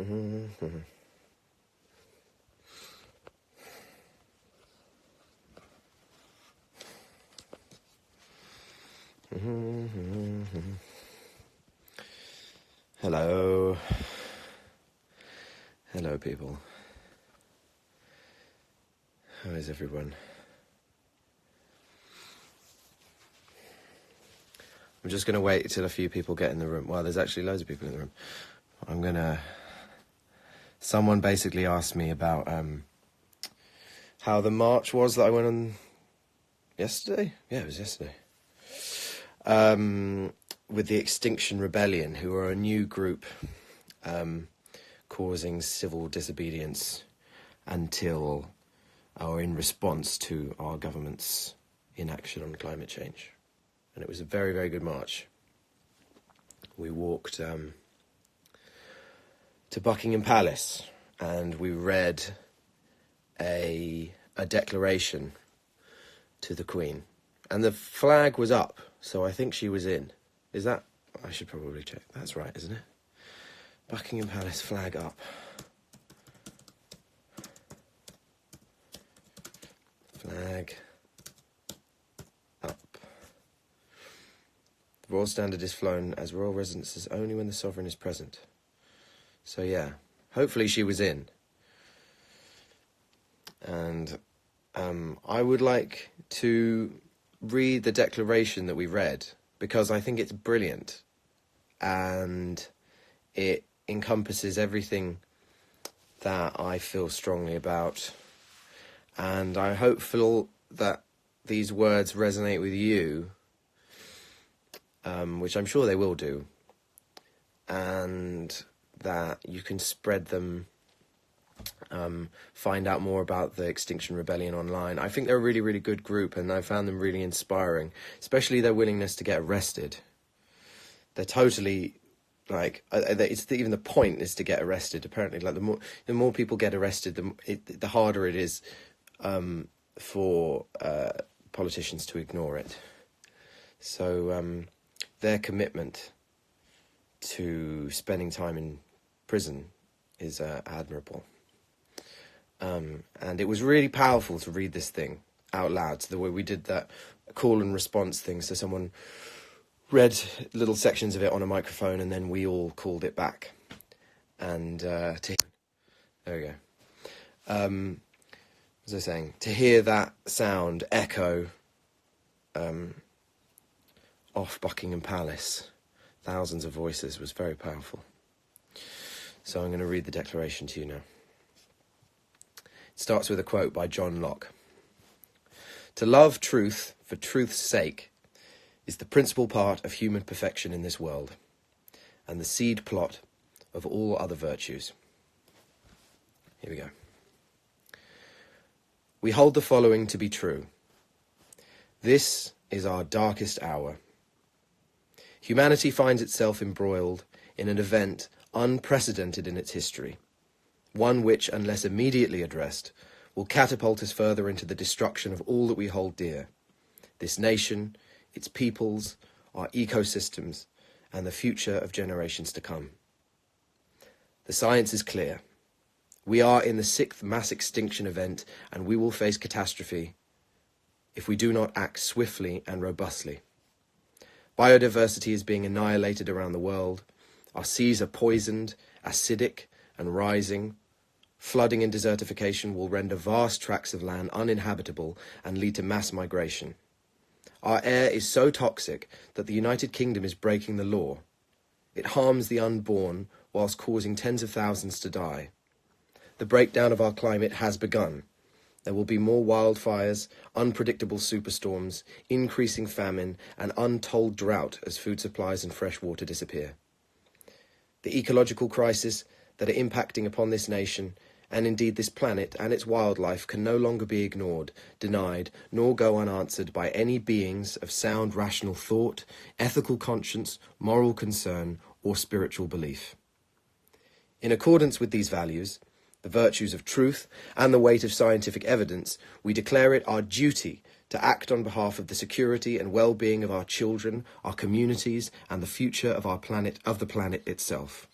Hello. Hello, people. How is everyone? I'm just going to wait till a few people get in the room. Well, there's actually loads of people in the room. Someone basically asked me about how the march was that I went on yesterday. Yeah, it was yesterday. With the Extinction Rebellion, who are a new group causing civil disobedience until or in response to our government's inaction on climate change. And it was a very, very good march. We walked to Buckingham Palace and we read a declaration to the Queen. And the flag was up, so I think she was in. Is that? I should probably check. That's right, isn't it? Buckingham Palace flag up. Flag up. The Royal Standard is flown as royal residences only when the sovereign is present. So yeah, hopefully she was in. And I would like to read the declaration that we read because I think it's brilliant and it encompasses everything that I feel strongly about. And I hope that these words resonate with you, which I'm sure they will do, and that you can spread them, find out more about the Extinction Rebellion online. I think they're a really, really good group, and I found them really inspiring, especially their willingness to get arrested. They're totally, even the point is to get arrested, apparently. Like, the more people get arrested, the harder it is for politicians to ignore it. So their commitment to spending time in prison is admirable. And it was really powerful to read this thing out loud, so the way we did that call and response thing. So someone read little sections of it on a microphone and then we all called it back. And there we go. As I was saying, to hear that sound echo off Buckingham Palace, thousands of voices, was very powerful. So I'm going to read the declaration to you now. It starts with a quote by John Locke. "To love truth for truth's sake is the principal part of human perfection in this world, and the seed plot of all other virtues." Here we go. "We hold the following to be true. This is our darkest hour. Humanity finds itself embroiled in an event unprecedented in its history, one which, unless immediately addressed, will catapult us further into the destruction of all that we hold dear, this nation, its peoples, our ecosystems, and the future of generations to come. The science is clear. We are in the 6th mass extinction event, and we will face catastrophe if we do not act swiftly and robustly. Biodiversity is being annihilated around the world. Our seas are poisoned, acidic, and rising. Flooding and desertification will render vast tracts of land uninhabitable and lead to mass migration. Our air is so toxic that the United Kingdom is breaking the law. It harms the unborn whilst causing tens of thousands to die. The breakdown of our climate has begun. There will be more wildfires, unpredictable superstorms, increasing famine, and untold drought as food supplies and fresh water disappear. The ecological crisis that are impacting upon this nation, and indeed this planet and its wildlife, can no longer be ignored, denied, nor go unanswered by any beings of sound rational thought, ethical conscience, moral concern, or spiritual belief. In accordance with these values, the virtues of truth, and the weight of scientific evidence, we declare it our duty to act on behalf of the security and well-being of our children, our communities, and the future of our planet, of the planet itself.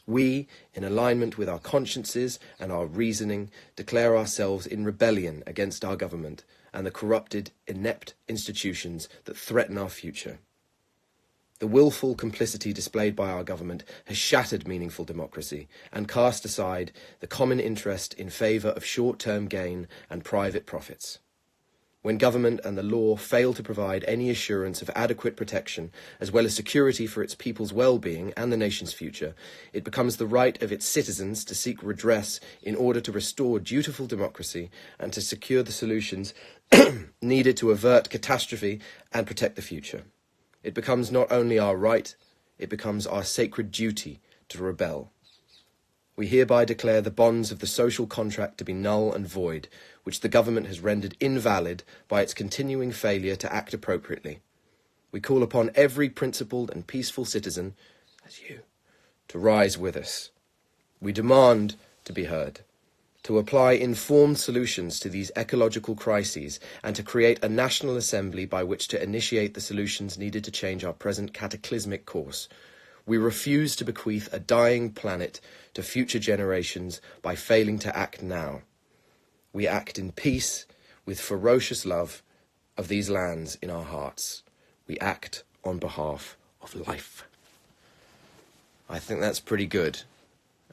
We, in alignment with our consciences and our reasoning, declare ourselves in rebellion against our government and the corrupted, inept institutions that threaten our future. The willful complicity displayed by our government has shattered meaningful democracy and cast aside the common interest in favour of short-term gain and private profits. When government and the law fail to provide any assurance of adequate protection, as well as security for its people's well-being and the nation's future, it becomes the right of its citizens to seek redress in order to restore dutiful democracy and to secure the solutions needed to avert catastrophe and protect the future. It becomes not only our right, it becomes our sacred duty to rebel. We hereby declare the bonds of the social contract to be null and void, which the government has rendered invalid by its continuing failure to act appropriately. We call upon every principled and peaceful citizen, as you, to rise with us. We demand to be heard, to apply informed solutions to these ecological crises, and to create a national assembly by which to initiate the solutions needed to change our present cataclysmic course. We refuse to bequeath a dying planet to future generations by failing to act now. We act in peace with ferocious love of these lands in our hearts. We act on behalf of life. I think that's pretty good,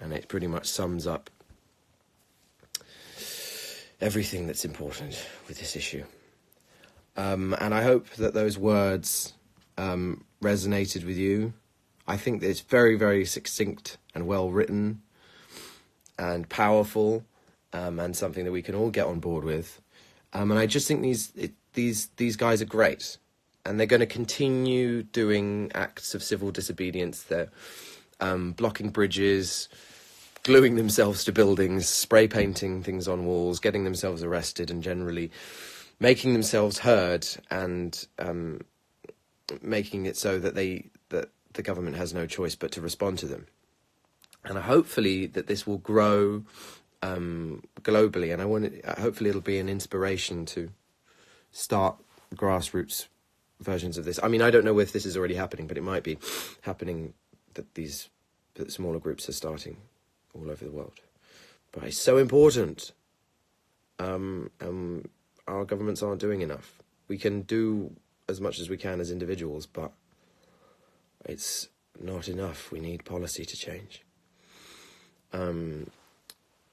and it pretty much sums up everything that's important with this issue. And I hope that those words resonated with you. I think that it's very, very succinct and well written and powerful, and something that we can all get on board with. And I just think these guys are great, and they're going to continue doing acts of civil disobedience. They're blocking bridges, gluing themselves to buildings, spray painting things on walls, getting themselves arrested, and generally making themselves heard, and making it so that the government has no choice but to respond to them. And hopefully that this will grow globally, and hopefully it'll be an inspiration to start grassroots versions of this. I mean, I don't know if this is already happening, but it might be happening that smaller groups are starting all over the world. But it's so important. Our governments aren't doing enough. We can do as much as we can as individuals, but it's not enough. We need policy to change.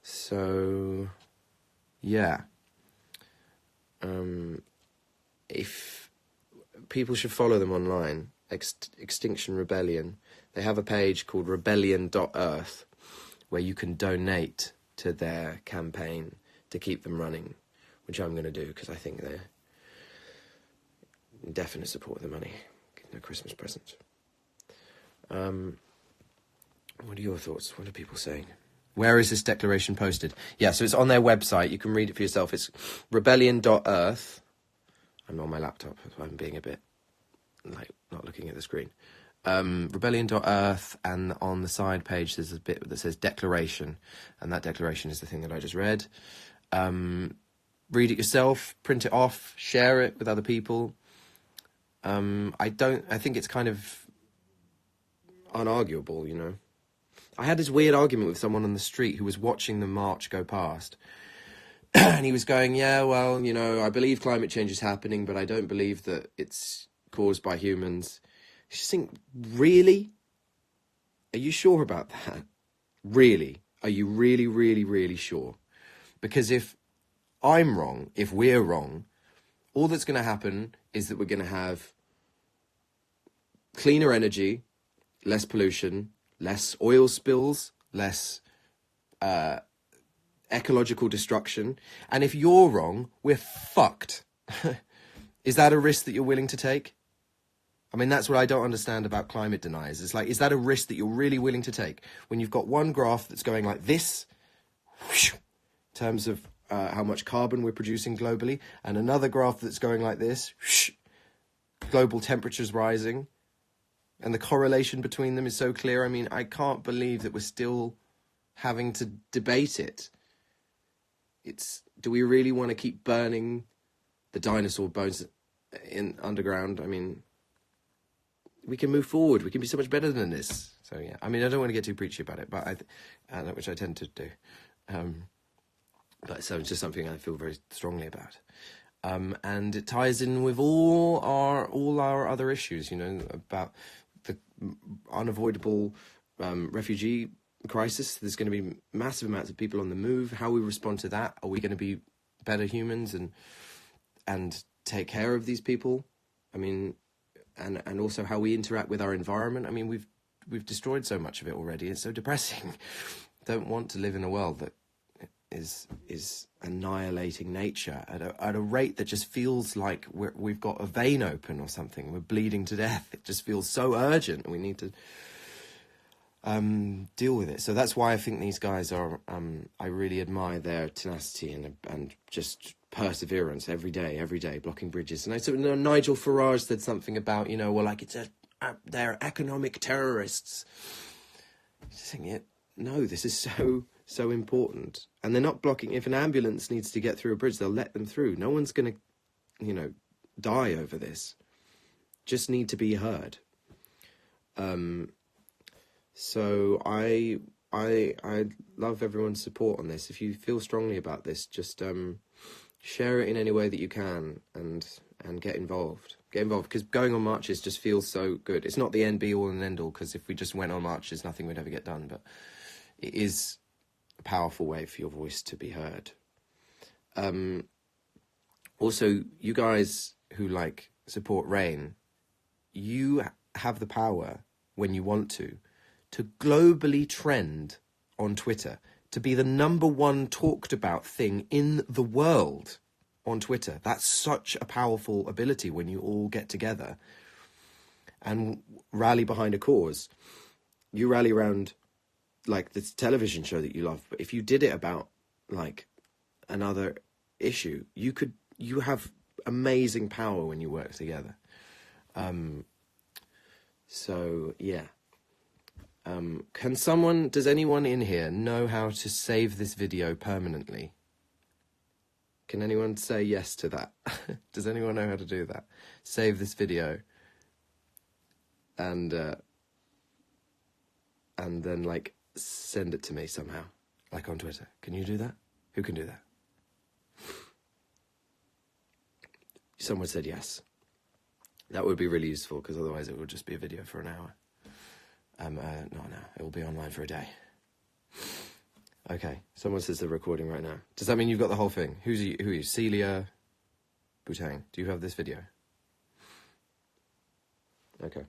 So, yeah. If people should follow them online, Extinction Rebellion, they have a page called rebellion.earth where you can donate to their campaign to keep them running, which I'm going to do because I think they're in definite support of the money. Getting a Christmas present. What are your thoughts? What are people saying? Where is this declaration posted? Yeah, so it's on their website. You can read it for yourself. It's rebellion.earth. I'm on my laptop, so I'm being a bit, not looking at the screen. Rebellion.earth, and on the side page there's a bit that says declaration, and that declaration is the thing that I just read. Read it yourself, print it off, share it with other people. I think it's kind of unarguable, you know. I had this weird argument with someone on the street who was watching the march go past. And he was going, yeah, well, you know, I believe climate change is happening, but I don't believe that it's caused by humans. I just think, really? Are you sure about that? Really? Are you really, really, really sure? Because if I'm wrong, if we're wrong, all that's going to happen is that we're going to have cleaner energy, less pollution, less oil spills, less ecological destruction. And if you're wrong, we're fucked. Is that a risk that you're willing to take? I mean, that's what I don't understand about climate deniers. It's like, is that a risk that you're really willing to take? When you've got one graph that's going like this, whoosh, in terms of how much carbon we're producing globally, and another graph that's going like this, whoosh, global temperatures rising, and the correlation between them is so clear. I mean, I can't believe that we're still having to debate it. Do we really want to keep burning the dinosaur bones in underground? I mean, we can move forward. We can be so much better than this. So yeah, I mean, I don't want to get too preachy about it, but which I tend to do. But so it's just something I feel very strongly about. And it ties in with all our other issues, about the unavoidable refugee crisis. There's going to be massive amounts of people on the move. How we respond to that? Are we going to be better humans and take care of these people? I mean, and also how we interact with our environment. I mean, we've destroyed so much of it already. It's so depressing. Don't want to live in a world that is annihilating nature at a rate that just feels like we've got a vein open or something. We're bleeding to death. It just feels so urgent, and we need to deal with it. So that's why I think these guys are. I really admire their tenacity and just perseverance every day, blocking bridges. And Nigel Farage said something about they're economic terrorists. Just saying no, this is so important. And they're not blocking. If an ambulance needs to get through a bridge, they'll let them through. No one's going to, die over this. Just need to be heard. So I love everyone's support on this. If you feel strongly about this, just share it in any way that you can and get involved. Get involved, because going on marches just feels so good. It's not the end be all and end all, because if we just went on marches, nothing would ever get done. But it is a powerful way for your voice to be heard. Also, you guys who support Rain, you have the power when you want to globally trend on Twitter, to be the #1 talked about thing in the world on Twitter. That's such a powerful ability when you all get together and rally behind a cause. You rally around this television show that you love, but if you did it about another issue, you have amazing power when you work together. So yeah. Does anyone in here know how to save this video permanently? Can anyone say yes to that? Does anyone know how to do that? Save this video and then send it to me somehow, on Twitter. Can you do that? Who can do that? Someone said yes. That would be really useful, because otherwise it would just be a video for an hour. No, it will be online for a day. Okay, someone says they're recording right now. Does that mean you've got the whole thing? Who are you? Celia Butang, do you have this video? Okay.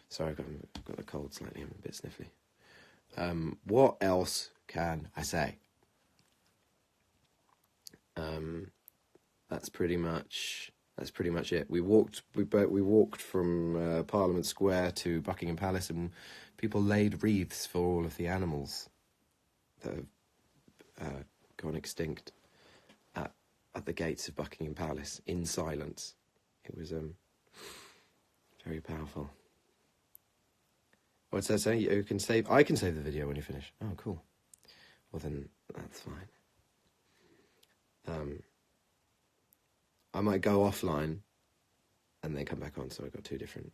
Sorry, I've got the cold slightly. I'm a bit sniffly. What else can I say? That's pretty much it. We walked from Parliament Square to Buckingham Palace, and people laid wreaths for all of the animals that have gone extinct at the gates of Buckingham Palace in silence. It was very powerful. What's that saying? I can save the video when you finish. Oh, cool. Well, then that's fine. I might go offline and then come back on, so I've got 2 different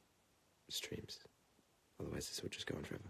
streams. Otherwise, this will just go on forever.